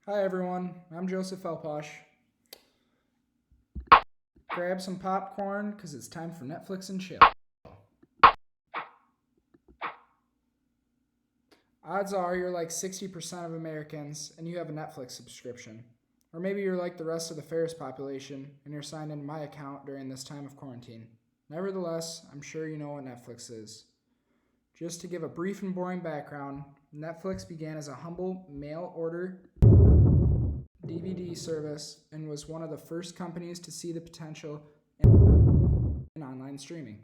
Hi everyone, I'm Joseph Elposh. Grab some popcorn because it's time for Netflix and chill. Odds are you're like 60% of Americans and you have a Netflix subscription. Or maybe you're like the rest of the Ferris population and you're signed into my account during this time of quarantine. Nevertheless, I'm sure you know what Netflix is. Just to give a brief and boring background, Netflix began as a humble mail order DVD service and was one of the first companies to see the potential in online streaming.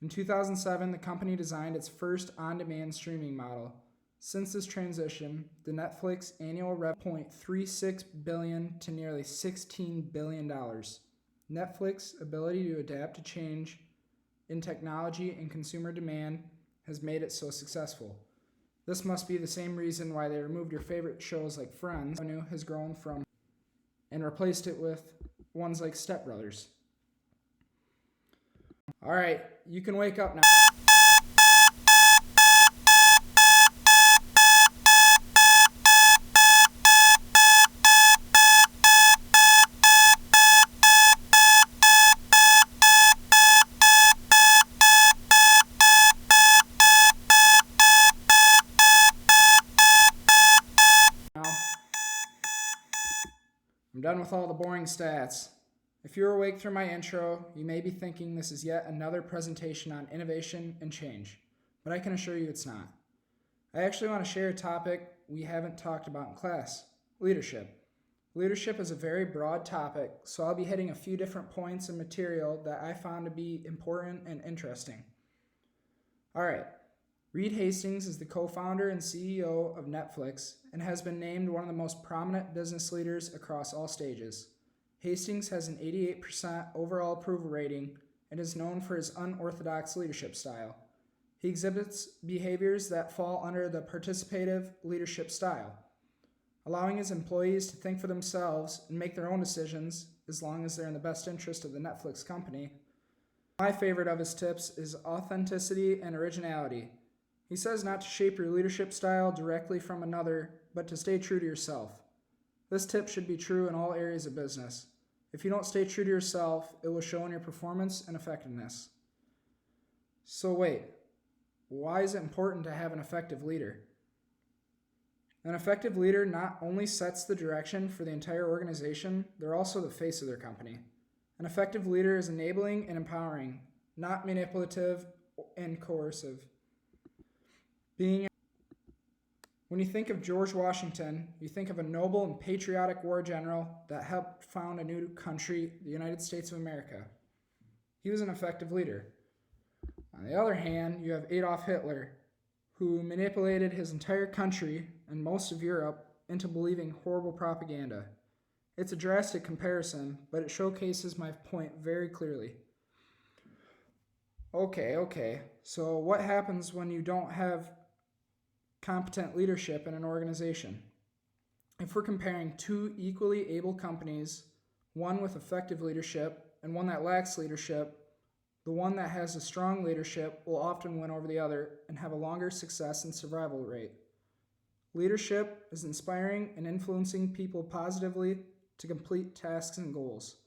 In 2007, the company designed its first on-demand streaming model. Since this transition, the Netflix annual revenue $0.36 billion to nearly $16 billion. Netflix's ability to adapt to change in technology and consumer demand has made it so successful. This must be the same reason why they removed your favorite shows like Friends. Revenue has grown from and replaced it with ones like Step Brothers. All right, you can wake up now. I'm done with all the boring stats. If you're awake through my intro, you may be thinking this is yet another presentation on innovation and change, but I can assure you it's not. I actually want to share a topic we haven't talked about in class: leadership. Leadership is a very broad topic, so I'll be hitting a few different points and material that I found to be important and interesting. All right, Reed Hastings is the co-founder and CEO of Netflix and has been named one of the most prominent business leaders across all stages. Hastings has an 88% overall approval rating and is known for his unorthodox leadership style. He exhibits behaviors that fall under the participative leadership style, allowing his employees to think for themselves and make their own decisions as long as they're in the best interest of the Netflix company. My favorite of his tips is authenticity and originality. He says not to shape your leadership style directly from another, but to stay true to yourself. This tip should be true in all areas of business. If you don't stay true to yourself, it will show in your performance and effectiveness. So wait, why is it important to have an effective leader? An effective leader not only sets the direction for the entire organization, they're also the face of their company. An effective leader is enabling and empowering, not manipulative and coercive. When you think of George Washington, you think of a noble and patriotic war general that helped found a new country, the United States of America. He was an effective leader. On the other hand, you have Adolf Hitler, who manipulated his entire country and most of Europe into believing horrible propaganda. It's a drastic comparison, but it showcases my point very clearly. Okay, so what happens when you don't have competent leadership in an organization? If we're comparing two equally able companies, one with effective leadership and one that lacks leadership, the one that has a strong leadership will often win over the other and have a longer success and survival rate. Leadership is inspiring and influencing people positively to complete tasks and goals.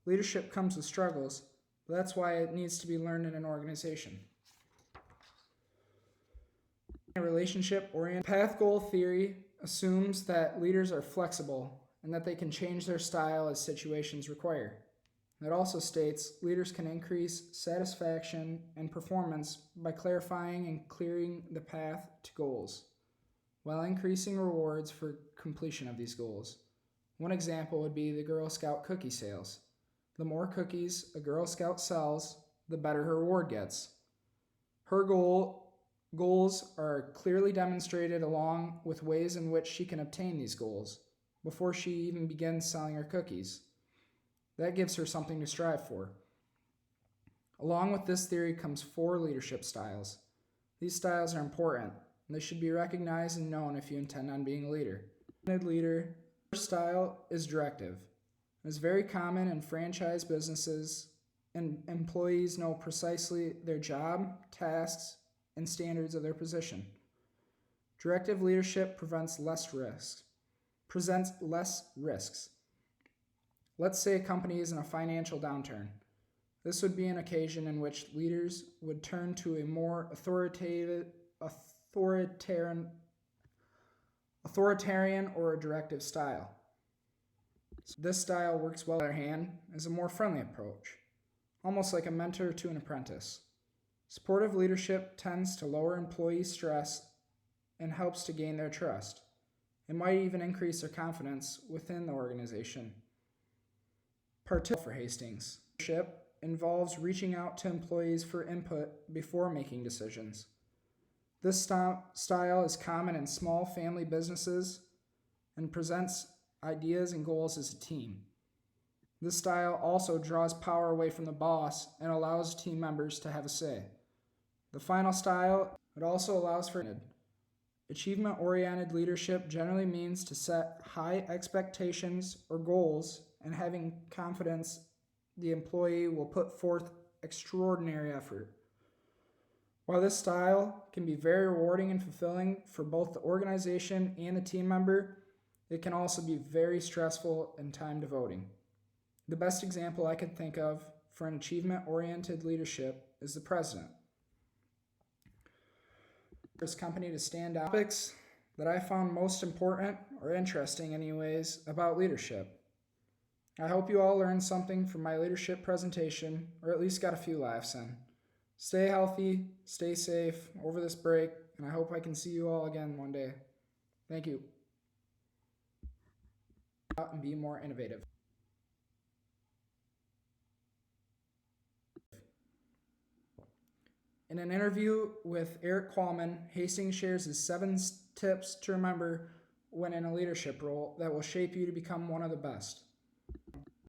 Leadership comes with struggles, but that's why it needs to be learned in an organization. A relationship-oriented path goal theory assumes that leaders are flexible and that they can change their style as situations require. It also states leaders can increase satisfaction and performance by clarifying and clearing the path to goals, while increasing rewards for completion of these goals. One example would be the Girl Scout cookie sales. The more cookies a Girl Scout sells, the better her reward gets. Her goals are clearly demonstrated along with ways in which she can obtain these goals before she even begins selling her cookies. That gives her something to strive for. Along with this theory comes 4 leadership styles. These styles are important, and they should be recognized and known if you intend on being a leader. Leader. First style is directive. It is very common in franchise businesses, and employees know precisely their job, tasks, and standards of their position. Directive leadership presents less risks. Let's say a company is in a financial downturn. This would be an occasion in which leaders would turn to a more authoritarian or a directive style. This style works well. On the other hand, is a more friendly approach, almost like a mentor to an apprentice. Supportive leadership tends to lower employee stress and helps to gain their trust. It might even increase their confidence within the organization. For Hastings, leadership involves reaching out to employees for input before making decisions. This style is common in small family businesses and presents ideas and goals as a team. This style also draws power away from the boss and allows team members to have a say. The final style, it also allows for achievement-oriented leadership generally means to set high expectations or goals and having confidence the employee will put forth extraordinary effort. While this style can be very rewarding and fulfilling for both the organization and the team member, it can also be very stressful and time devoting. The best example I could think of for an achievement-oriented leadership is the president. This company to stand out topics that I found most important or interesting anyways about leadership. I hope you all learned something from my leadership presentation, or at least got a few laughs in. Stay healthy, stay safe over this break, and I hope I can see you all again one day. Thank you. And be more innovative. In an interview with Eric Qualman, Hastings shares his 7 tips to remember when in a leadership role that will shape you to become one of the best.